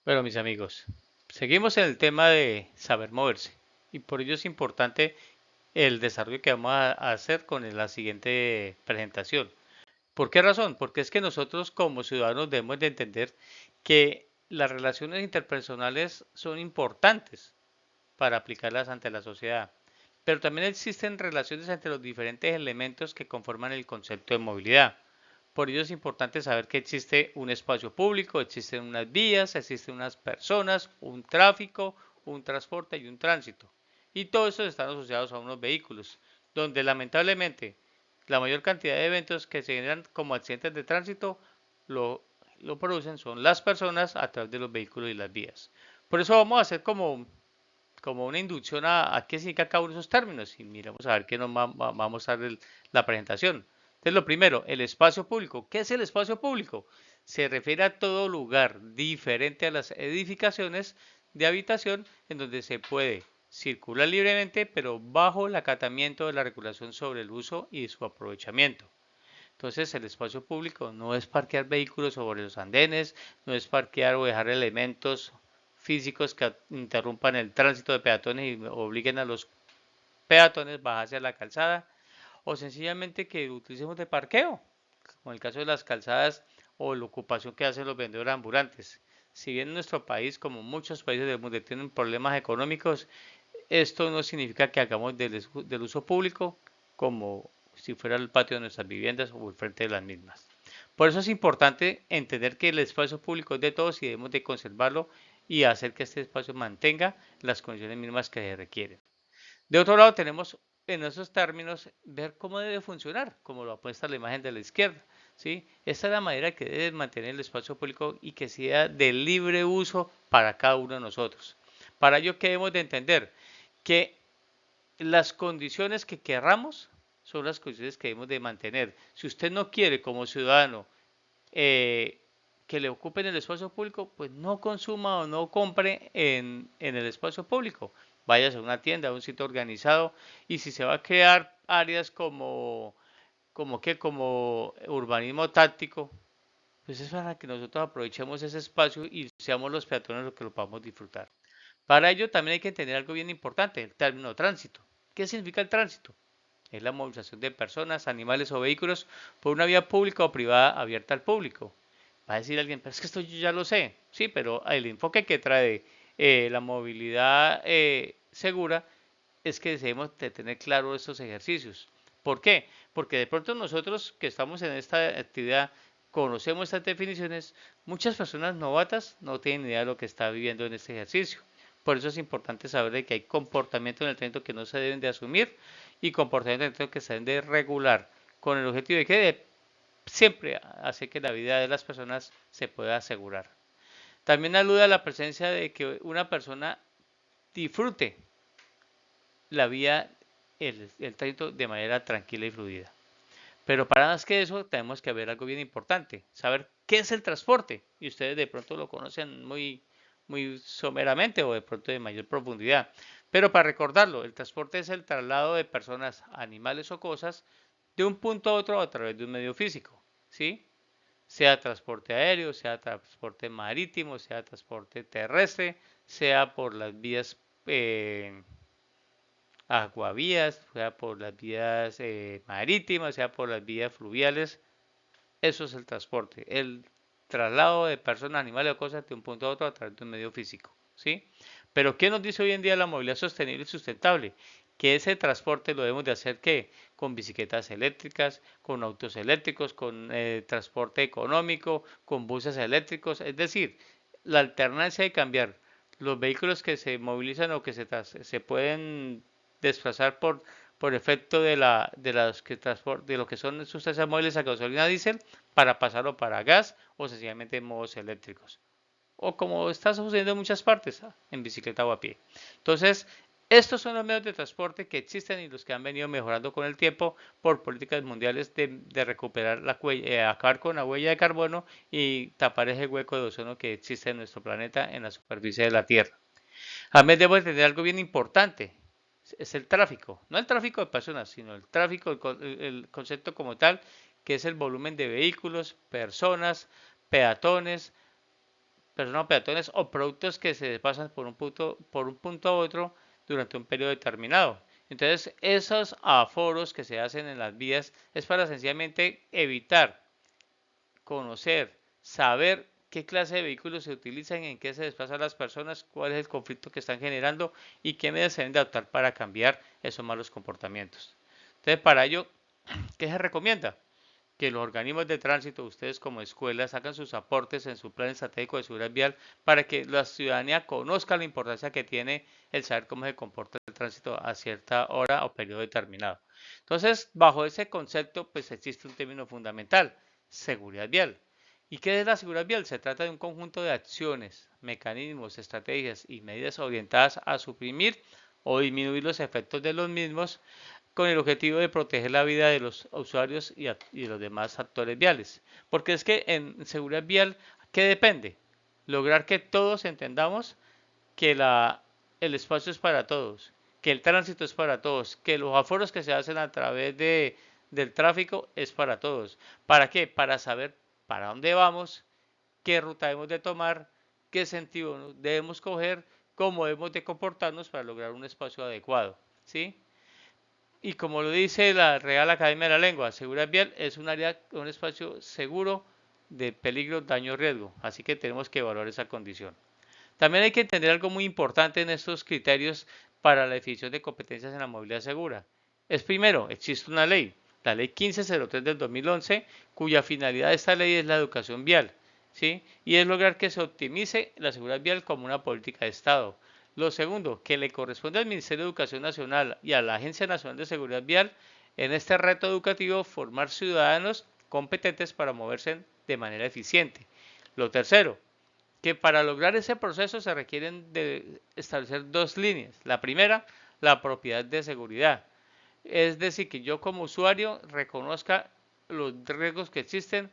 Bueno, mis amigos, seguimos en el tema de saber moverse y por ello es importante el desarrollo que vamos a hacer con la siguiente presentación. ¿Por qué razón? Porque es que nosotros como ciudadanos debemos de entender que las relaciones interpersonales son importantes para aplicarlas ante la sociedad, pero también existen relaciones entre los diferentes elementos que conforman el concepto de movilidad. Por ello es importante saber que existe un espacio público, existen unas vías, existen unas personas, un tráfico, un transporte y un tránsito. Y todos estos están asociados a unos vehículos, donde lamentablemente la mayor cantidad de eventos que se generan como accidentes de tránsito lo, lo producen son las personas a través de los vehículos y las vías. Por eso vamos a hacer como una inducción a qué significa cada uno de esos términos y miramos a ver qué nos va a mostrar la presentación. Entonces, lo primero, el espacio público. ¿Qué es el espacio público? Se refiere a todo lugar diferente a las edificaciones de habitación en donde se puede circular libremente, pero bajo el acatamiento de la regulación sobre el uso y su aprovechamiento. Entonces, el espacio público no es parquear vehículos sobre los andenes, no es parquear o dejar elementos físicos que interrumpan el tránsito de peatones y obliguen a los peatones a bajarse a la calzada, o sencillamente que utilicemos de parqueo, como en el caso de las calzadas o la ocupación que hacen los vendedores ambulantes. Si bien en nuestro país, como muchos países del mundo, tienen problemas económicos, esto no significa que hagamos del uso público como si fuera el patio de nuestras viviendas o el frente de las mismas. Por eso es importante entender que el espacio público es de todos y debemos de conservarlo y hacer que este espacio mantenga las condiciones mínimas que se requieren. De otro lado, tenemos en esos términos ver cómo debe funcionar, como lo apuesta la imagen de la izquierda. ¿Sí? Esta es la manera que debe mantener el espacio público y que sea de libre uso para cada uno de nosotros. Para ello, ¿qué debemos de entender? Que las condiciones que querramos son las condiciones que debemos de mantener. Si usted no quiere como ciudadano eh, que le ocupen el espacio público, pues no consuma o no compre en el espacio público. Váyase a una tienda, a un sitio organizado y si se va a crear áreas como urbanismo táctico, pues es para que nosotros aprovechemos ese espacio y seamos los peatones los que lo podamos disfrutar. Para ello también hay que entender algo bien importante, el término tránsito. ¿Qué significa el tránsito? Es la movilización de personas, animales o vehículos por una vía pública o privada abierta al público. Va a decir alguien, pero es que esto yo ya lo sé. Sí, pero el enfoque que trae la movilidad segura es que debemos de tener claro estos ejercicios. ¿Por qué? Porque de pronto nosotros que estamos en esta actividad conocemos estas definiciones, muchas personas novatas no tienen idea de lo que está viviendo en este ejercicio. Por eso es importante saber de que hay comportamientos en el tránsito que no se deben de asumir y comportamientos en el tránsito que se deben de regular con el objetivo de que siempre hace que la vida de las personas se pueda asegurar. También alude a la presencia de que una persona disfrute la vía, el tránsito de manera tranquila y fluida. Pero para más que eso, tenemos que ver algo bien importante, saber qué es el transporte. Y ustedes de pronto lo conocen muy someramente o de pronto de mayor profundidad. Pero para recordarlo, el transporte es el traslado de personas, animales o cosas de un punto a otro a través de un medio físico. ¿Sí? Sea transporte aéreo, sea transporte marítimo, sea transporte terrestre, sea por las vías aguavías, sea por las vías marítimas, sea por las vías fluviales. Eso es el transporte, el traslado de personas, animales o cosas de un punto a otro a través de un medio físico. ¿Sí? Pero ¿qué nos dice hoy en día la movilidad sostenible y sustentable? Que ese transporte lo debemos de hacer ¿qué? Con bicicletas eléctricas, con autos eléctricos, con transporte económico, con buses eléctricos, es decir, la alternancia de cambiar los vehículos que se movilizan o que se pueden desplazar por efecto de lo que son sustancias móviles a gasolina diésel para pasarlo para gas o sencillamente en modos eléctricos. O como está sucediendo en muchas partes, en bicicleta o a pie. Entonces, estos son los medios de transporte que existen y los que han venido mejorando con el tiempo por políticas mundiales de recuperar acabar con la huella de carbono y tapar ese hueco de ozono que existe en nuestro planeta en la superficie de la Tierra. También debo entender algo bien importante, es el tráfico, no el tráfico de personas, sino el tráfico, el concepto como tal, que es el volumen de vehículos, personas, peatones, personas o peatones o productos que se desplazan por un punto a otro durante un periodo determinado. Entonces, esos aforos que se hacen en las vías es para sencillamente evitar, conocer, saber qué clase de vehículos se utilizan, en qué se desplazan las personas, cuál es el conflicto que están generando y qué medidas se deben de adoptar para cambiar esos malos comportamientos. Entonces, para ello, ¿qué se recomienda? Que los organismos de tránsito, ustedes como escuelas, hagan sus aportes en su plan estratégico de seguridad vial para que la ciudadanía conozca la importancia que tiene el saber cómo se comporta el tránsito a cierta hora o periodo determinado. Entonces, bajo ese concepto, pues existe un término fundamental, seguridad vial. ¿Y qué es la seguridad vial? Se trata de un conjunto de acciones, mecanismos, estrategias y medidas orientadas a suprimir o disminuir los efectos de los mismos con el objetivo de proteger la vida de los usuarios y de los demás actores viales. Porque es que en seguridad vial, ¿qué depende? Lograr que todos entendamos que el espacio es para todos, que el tránsito es para todos, que los aforos que se hacen a través del tráfico es para todos. ¿Para qué? Para saber para dónde vamos, qué ruta debemos de tomar, qué sentido debemos coger, cómo debemos de comportarnos para lograr un espacio adecuado. ¿Sí? Y como lo dice la Real Academia de la Lengua, seguridad vial es un área, un espacio seguro de peligro, daño, riesgo. Así que tenemos que evaluar esa condición. También hay que entender algo muy importante en estos criterios para la definición de competencias en la movilidad segura. Es primero, existe una ley, la ley 1503 del 2011, cuya finalidad de esta ley es la educación vial, ¿sí? Y es lograr que se optimice la seguridad vial como una política de Estado. Lo segundo, que le corresponde al Ministerio de Educación Nacional y a la Agencia Nacional de Seguridad Vial en este reto educativo formar ciudadanos competentes para moverse de manera eficiente. Lo tercero, que para lograr ese proceso se requieren de establecer dos líneas. La primera, la propiedad de seguridad. Es decir, que yo como usuario reconozca los riesgos que existen,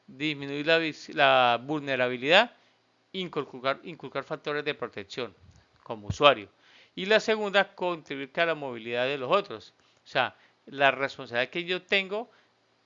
disminuir la vulnerabilidad, inculcar factores de protección como usuario. Y la segunda, contribuir a la movilidad de los otros. O sea, la responsabilidad que yo tengo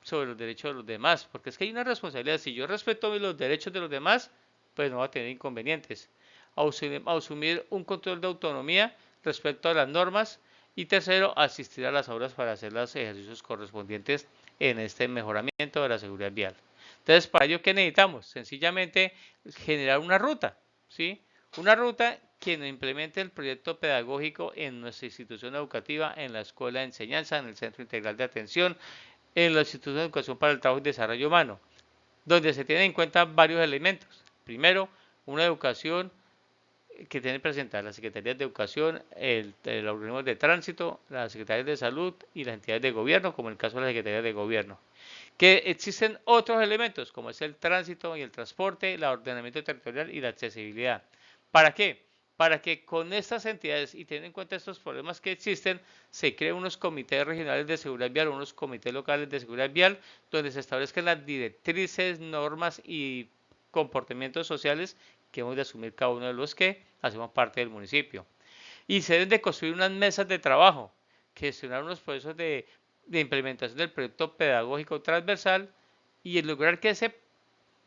sobre los derechos de los demás, porque es que hay una responsabilidad. Si yo respeto los derechos de los demás, pues no va a tener inconvenientes. Asumir un control de autonomía respecto a las normas y tercero, asistir a las obras para hacer los ejercicios correspondientes en este mejoramiento de la seguridad vial. Entonces, para ello, ¿qué necesitamos? Sencillamente generar una ruta, ¿sí? Una ruta que implemente el proyecto pedagógico en nuestra institución educativa, en la escuela de enseñanza, en el Centro Integral de Atención, en la institución de educación para el trabajo y desarrollo humano, donde se tienen en cuenta varios elementos. Primero, una educación que tiene presentar las Secretarías de Educación, el organismo de tránsito, las Secretarías de Salud y las entidades de gobierno, como en el caso de las Secretarías de Gobierno. Que existen otros elementos, como es el tránsito y el transporte, el ordenamiento territorial y la accesibilidad. ¿Para qué? Para que con estas entidades y teniendo en cuenta estos problemas que existen, se creen unos comités regionales de seguridad vial, unos comités locales de seguridad vial, donde se establezcan las directrices, normas y comportamientos sociales que hemos de asumir cada uno de los que hacemos parte del municipio. Y se deben de construir unas mesas de trabajo, gestionar unos procesos de implementación del proyecto pedagógico transversal y lograr que ese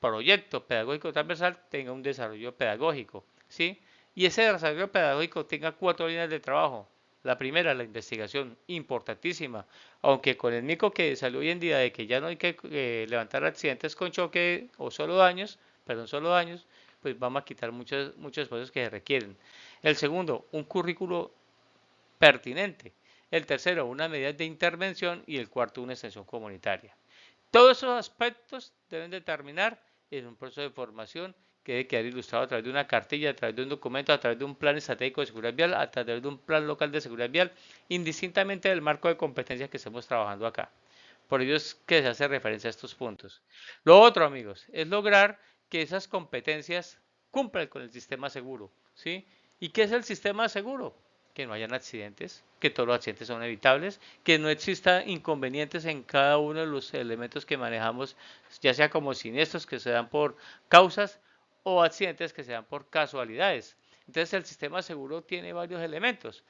proyecto pedagógico transversal tenga un desarrollo pedagógico, ¿sí? Y ese desarrollo pedagógico tenga 4 líneas de trabajo. La primera, la investigación, importantísima, aunque con el mico que salió hoy en día de que ya no hay que levantar accidentes con choque o solo daños, pues vamos a quitar muchos espacios que se requieren. El segundo, un currículo pertinente. El tercero, una medida de intervención y el cuarto, una extensión comunitaria. Todos esos aspectos deben determinar en un proceso de formación que debe quedar ilustrado a través de una cartilla, a través de un documento, a través de un plan estratégico de seguridad vial, a través de un plan local de seguridad vial, indistintamente del marco de competencias que estemos trabajando acá. Por ello es que se hace referencia a estos puntos. Lo otro, amigos, es lograr que esas competencias cumplan con el sistema seguro, ¿sí? ¿Y qué es el sistema seguro? Que no hayan accidentes, que todos los accidentes son evitables, que no exista inconvenientes en cada uno de los elementos que manejamos, ya sea como siniestros que se dan por causas o accidentes que se dan por casualidades. Entonces el sistema seguro tiene varios elementos.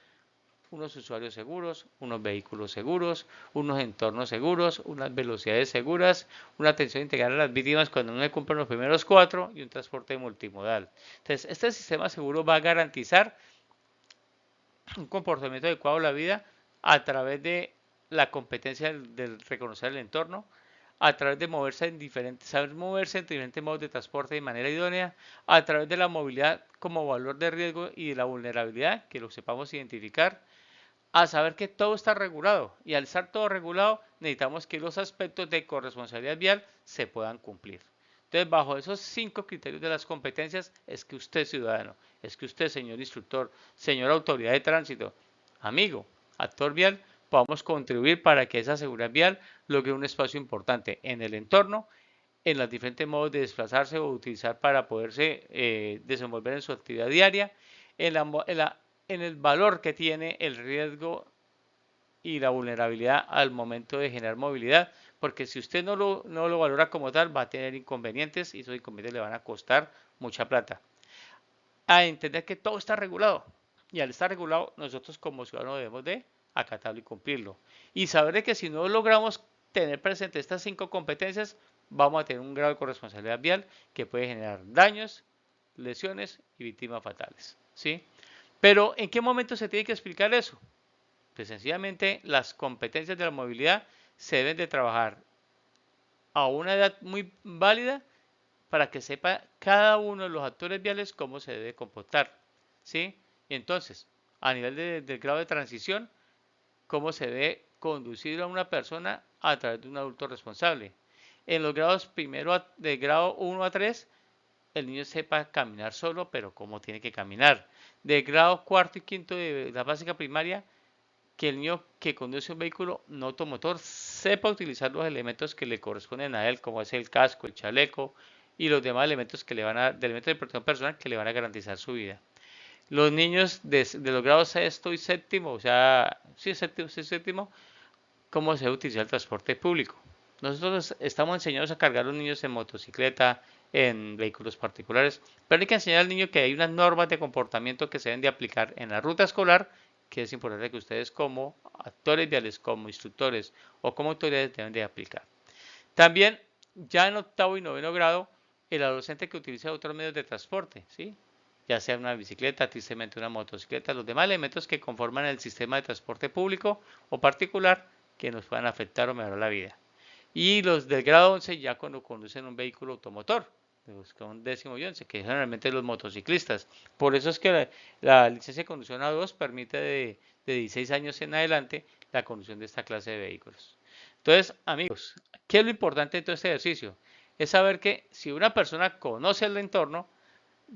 unos usuarios seguros, unos vehículos seguros, unos entornos seguros, unas velocidades seguras, una atención integral a las víctimas cuando no se cumplen los primeros 4 y un transporte multimodal. Entonces, este sistema seguro va a garantizar un comportamiento adecuado a la vida a través de la competencia del reconocer el entorno, a través de moverse en diferentes, saber moverse en diferentes modos de transporte de manera idónea, a través de la movilidad como valor de riesgo y de la vulnerabilidad, que lo sepamos identificar, a saber que todo está regulado y al estar todo regulado necesitamos que los aspectos de corresponsabilidad vial se puedan cumplir. Entonces, bajo esos 5 criterios de las competencias es que usted, ciudadano, es que usted, señor instructor, señor autoridad de tránsito, amigo, actor vial, podamos contribuir para que esa seguridad vial logre un espacio importante en el entorno, en los diferentes modos de desplazarse o utilizar para poderse desenvolver en su actividad diaria, en el valor que tiene el riesgo y la vulnerabilidad al momento de generar movilidad, porque si usted no lo valora como tal, va a tener inconvenientes y esos inconvenientes le van a costar mucha plata. A entender que todo está regulado y al estar regulado, nosotros como ciudadanos debemos de acatarlo y cumplirlo. Y saber de que si no logramos tener presente estas 5 competencias, vamos a tener un grado de corresponsabilidad vial que puede generar daños, lesiones y víctimas fatales. ¿Sí? Pero ¿en qué momento se tiene que explicar eso? Pues sencillamente las competencias de la movilidad se deben de trabajar a una edad muy válida para que sepa cada uno de los actores viales cómo se debe comportar. ¿Sí? Y entonces, a nivel del grado de transición, cómo se debe conducir a una persona a través de un adulto responsable. En los grados primero de grado 1 a 3, el niño sepa caminar solo, pero cómo tiene que caminar. De grado cuarto y quinto de la básica primaria, que el niño que conduce un vehículo no automotor sepa utilizar los elementos que le corresponden a él, como es el casco, el chaleco y los demás elementos que le van a, de elementos de protección personal que le van a garantizar su vida. Los niños de los grados sexto y séptimo, o sea, sí, séptimo, cómo se utiliza el transporte público. Nosotros estamos enseñados a cargar a los niños en motocicleta, en vehículos particulares, pero hay que enseñar al niño que hay unas normas de comportamiento que se deben de aplicar en la ruta escolar, que es importante que ustedes como actores viales, como instructores o como autoridades deben de aplicar. También, ya en octavo y noveno grado, el adolescente que utilice otros medios de transporte, ¿sí? Ya sea una bicicleta, tristemente una motocicleta, los demás elementos que conforman el sistema de transporte público o particular que nos puedan afectar o mejorar la vida. Y los del grado 11 ya cuando conducen un vehículo automotor, los con décimo y 11, que generalmente los motociclistas. Por eso es que la licencia de conducción A2 permite de 16 años en adelante la conducción de esta clase de vehículos. Entonces, amigos, ¿qué es lo importante de todo este ejercicio? Es saber que si una persona conoce el entorno,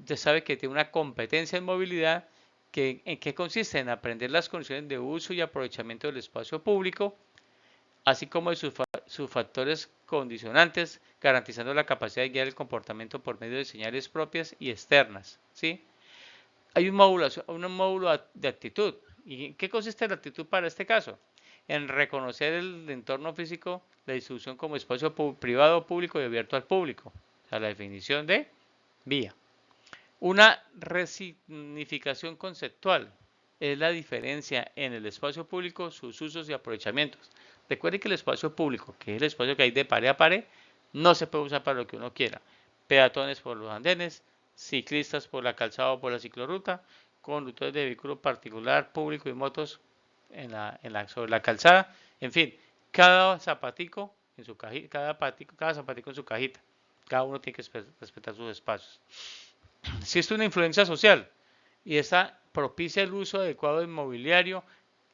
ya sabe que tiene una competencia en movilidad, que, ¿en qué consiste? En aprender las condiciones de uso y aprovechamiento del espacio público, así como de sus factores condicionantes, garantizando la capacidad de guiar el comportamiento por medio de señales propias y externas. ¿Sí? Hay un módulo de actitud. ¿Y en qué consiste la actitud para este caso? En reconocer el entorno físico, la distribución como espacio privado, público y abierto al público. O sea, la definición de vía. Una resignificación conceptual es la diferencia en el espacio público, sus usos y aprovechamientos. Recuerde que el espacio público, que es el espacio que hay de pared a pared, no se puede usar para lo que uno quiera. Peatones por los andenes, ciclistas por la calzada o por la ciclorruta, conductores de vehículo particular, público y motos sobre la calzada. En fin, cada zapatico en su cajita, cada zapatico en su cajita. Cada uno tiene que respetar sus espacios. Existe una influencia social y esta propicia el uso adecuado del mobiliario,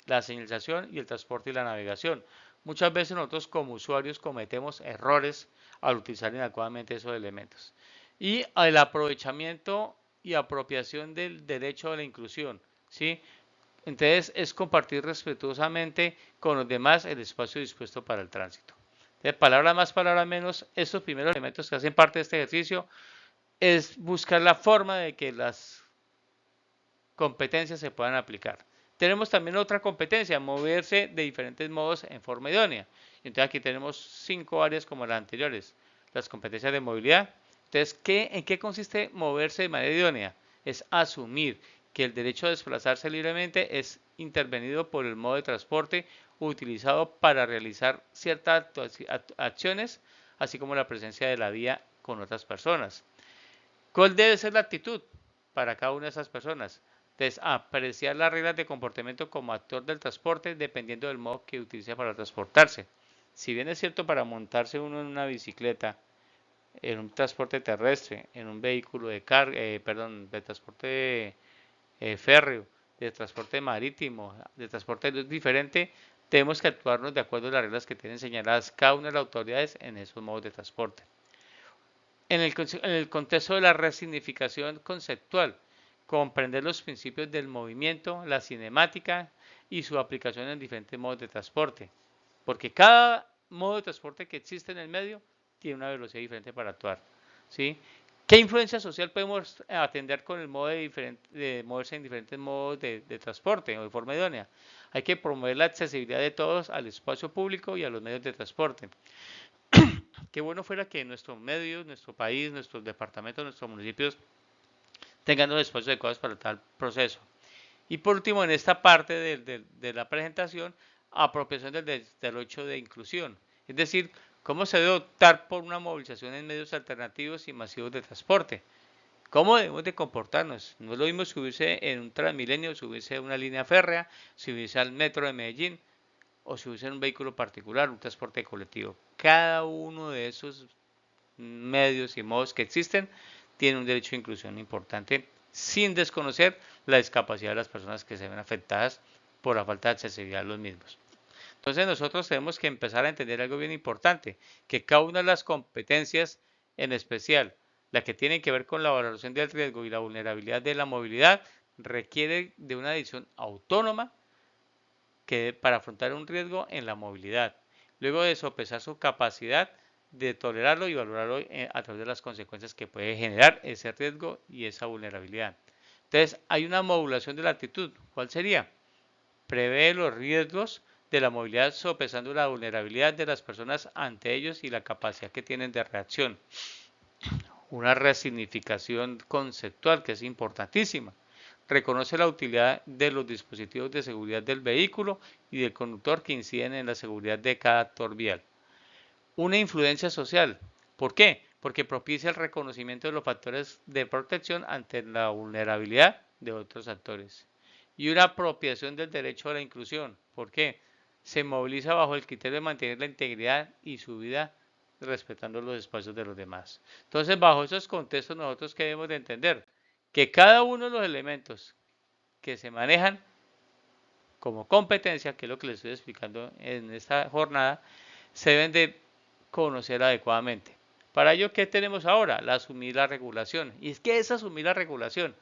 la señalización y el transporte y la navegación. Muchas veces nosotros como usuarios cometemos errores al utilizar inadecuadamente esos elementos. Y el aprovechamiento y apropiación del derecho a la inclusión, ¿sí? Entonces es compartir respetuosamente con los demás el espacio dispuesto para el tránsito. De palabra más, palabra menos, estos primeros elementos que hacen parte de este ejercicio es buscar la forma de que las competencias se puedan aplicar. Tenemos también otra competencia, moverse de diferentes modos en forma idónea. Entonces aquí tenemos 5 áreas como las anteriores. Las competencias de movilidad. Entonces, ¿en qué consiste moverse de manera idónea? Es asumir que el derecho a desplazarse libremente es intervenido por el modo de transporte utilizado para realizar ciertas acciones, así como la presencia de la vía con otras personas. ¿Cuál debe ser la actitud para cada una de esas personas? Entonces, apreciar las reglas de comportamiento como actor del transporte dependiendo del modo que utilice para transportarse. Si bien es cierto para montarse uno en una bicicleta, en un transporte terrestre, en un vehículo de carga, de transporte férreo, de transporte marítimo, de transporte diferente, tenemos que actuarnos de acuerdo a las reglas que tienen señaladas cada una de las autoridades en esos modos de transporte. En el contexto de la resignificación conceptual, comprender los principios del movimiento, la cinemática y su aplicación en diferentes modos de transporte, porque cada modo de transporte que existe en el medio tiene una velocidad diferente para actuar, ¿sí? ¿Qué influencia social podemos atender con el modo de moverse en diferentes modos de transporte o de forma idónea? Hay que promover la accesibilidad de todos al espacio público y a los medios de transporte. Qué bueno fuera que nuestros medios, nuestro país, nuestros departamentos, nuestros municipios tengan los espacios adecuados para tal proceso. Y por último, en esta parte de la presentación, apropiación del derecho de inclusión. Es decir, cómo se debe optar por una movilización en medios alternativos y masivos de transporte. ¿Cómo debemos de comportarnos? No es lo mismo subirse en un Transmilenio, subirse a una línea férrea, subirse al metro de Medellín o subirse en un vehículo particular, un transporte colectivo. Cada uno de esos medios y modos que existen tiene un derecho de inclusión importante sin desconocer la discapacidad de las personas que se ven afectadas por la falta de accesibilidad a los mismos. Entonces nosotros tenemos que empezar a entender algo bien importante, que cada una de las competencias, en especial la que tiene que ver con la valoración del riesgo y la vulnerabilidad de la movilidad, requiere de una decisión autónoma para afrontar un riesgo en la movilidad. Luego de sopesar su capacidad de tolerarlo y valorarlo a través de las consecuencias que puede generar ese riesgo y esa vulnerabilidad. Entonces, hay una modulación de la actitud. ¿Cuál sería? Prevé los riesgos de la movilidad sopesando la vulnerabilidad de las personas ante ellos y la capacidad que tienen de reacción. Una resignificación conceptual que es importantísima. Reconoce la utilidad de los dispositivos de seguridad del vehículo y del conductor que inciden en la seguridad de cada actor vial. Una influencia social. ¿Por qué? Porque propicia el reconocimiento de los factores de protección ante la vulnerabilidad de otros actores. Y una apropiación del derecho a la inclusión. ¿Por qué? Se moviliza bajo el criterio de mantener la integridad y su vida respetando los espacios de los demás. Entonces, bajo esos contextos, nosotros qué debemos de entender que cada uno de los elementos que se manejan como competencia, que es lo que les estoy explicando en esta jornada, se deben de conocer adecuadamente. Para ello, ¿qué tenemos ahora? Asumir la regulación. ¿Y es qué es asumir la regulación?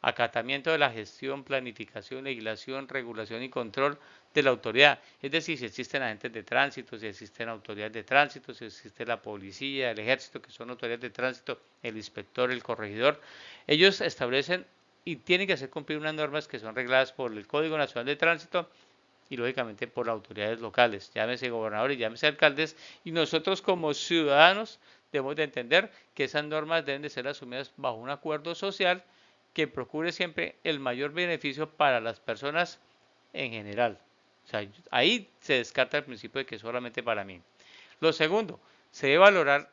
Acatamiento de la gestión, planificación, legislación, regulación y control de la autoridad. Es decir, si existen agentes de tránsito, si existen autoridades de tránsito, si existe la policía, el ejército, que son autoridades de tránsito, el inspector, el corregidor, ellos establecen y tienen que hacer cumplir unas normas que son regladas por el Código Nacional de Tránsito y lógicamente por las autoridades locales, llámese gobernadores, llámese alcaldes, y nosotros como ciudadanos debemos de entender que esas normas deben de ser asumidas bajo un acuerdo social que procure siempre el mayor beneficio para las personas en general. O sea, ahí se descarta el principio de que es solamente para mí. Lo segundo, se debe valorar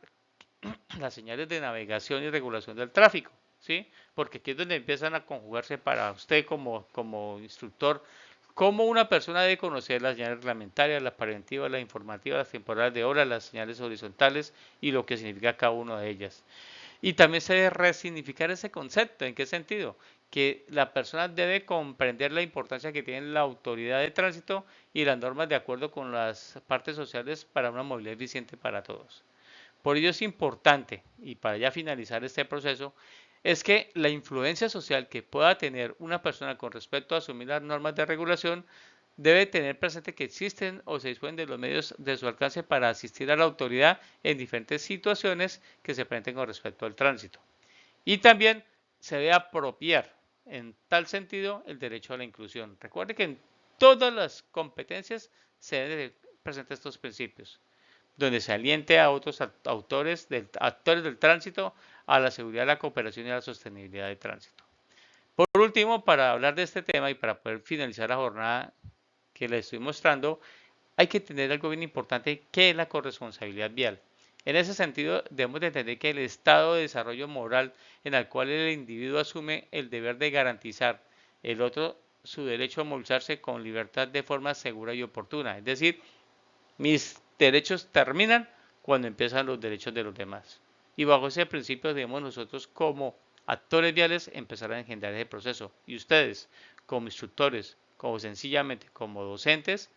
las señales de navegación y regulación del tráfico, ¿sí? Porque aquí es donde empiezan a conjugarse para usted como instructor, cómo una persona debe conocer las señales reglamentarias, las preventivas, las informativas, las temporales de hora, las señales horizontales y lo que significa cada una de ellas. Y también se debe resignificar ese concepto. ¿En qué sentido? Que la persona debe comprender la importancia que tiene la autoridad de tránsito y las normas de acuerdo con las partes sociales para una movilidad eficiente para todos. Por ello es importante, y para ya finalizar este proceso, es que la influencia social que pueda tener una persona con respecto a asumir las normas de regulación debe tener presente que existen o se disponen de los medios de su alcance para asistir a la autoridad en diferentes situaciones que se presenten con respecto al tránsito. Y también se debe apropiar en tal sentido el derecho a la inclusión. Recuerde que en todas las competencias se deben presentar estos principios donde se aliente a otros actores del tránsito a la seguridad, la cooperación y la sostenibilidad del tránsito. Por último, para hablar de este tema y para poder finalizar la jornada que les estoy mostrando, hay que tener algo bien importante que es la corresponsabilidad vial. En ese sentido, debemos de entender que el estado de desarrollo moral en el cual el individuo asume el deber de garantizar el otro su derecho a movilizarse con libertad de forma segura y oportuna. Es decir, mis derechos terminan cuando empiezan los derechos de los demás. Y bajo ese principio debemos nosotros como actores viales empezar a engendrar ese proceso. Y ustedes, como instructores, como sencillamente como docentes,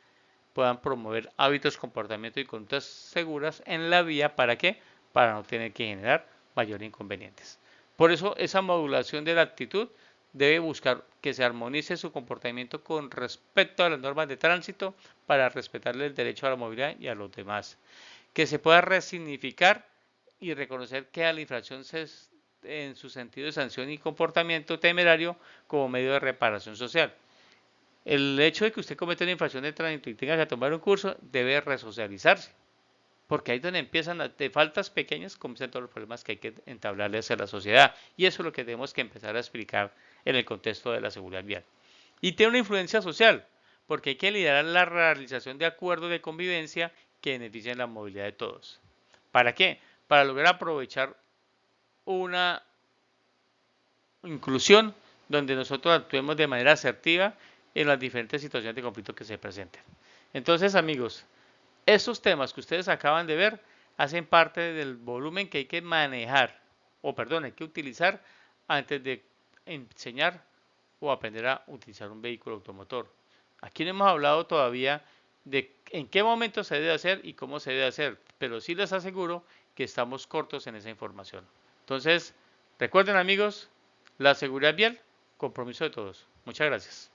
puedan promover hábitos, comportamientos y conductas seguras en la vía. ¿Para qué? Para no tener que generar mayores inconvenientes. Por eso esa modulación de la actitud debe buscar que se armonice su comportamiento con respecto a las normas de tránsito para respetarle el derecho a la movilidad y a los demás. Que se pueda resignificar y reconocer que a la infracción en su sentido de sanción y comportamiento temerario como medio de reparación social. El hecho de que usted cometa una infracción de tránsito y tenga que tomar un curso debe resocializarse, porque ahí es donde empiezan de faltas pequeñas, comienzan todos los problemas que hay que entablarle hacia la sociedad. Y eso es lo que tenemos que empezar a explicar en el contexto de la seguridad vial. Y tiene una influencia social, porque hay que liderar la realización de acuerdos de convivencia que beneficien la movilidad de todos. ¿Para qué? Para lograr aprovechar una inclusión donde nosotros actuemos de manera asertiva en las diferentes situaciones de conflicto que se presenten. Entonces, amigos, estos temas que ustedes acaban de ver hacen parte del volumen que hay que manejar, o perdón, hay que utilizar antes de enseñar o aprender a utilizar un vehículo automotor. Aquí no hemos hablado todavía de en qué momento se debe hacer y cómo se debe hacer, pero sí les aseguro que estamos cortos en esa información. Entonces, recuerden amigos, la seguridad vial, compromiso de todos. Muchas gracias.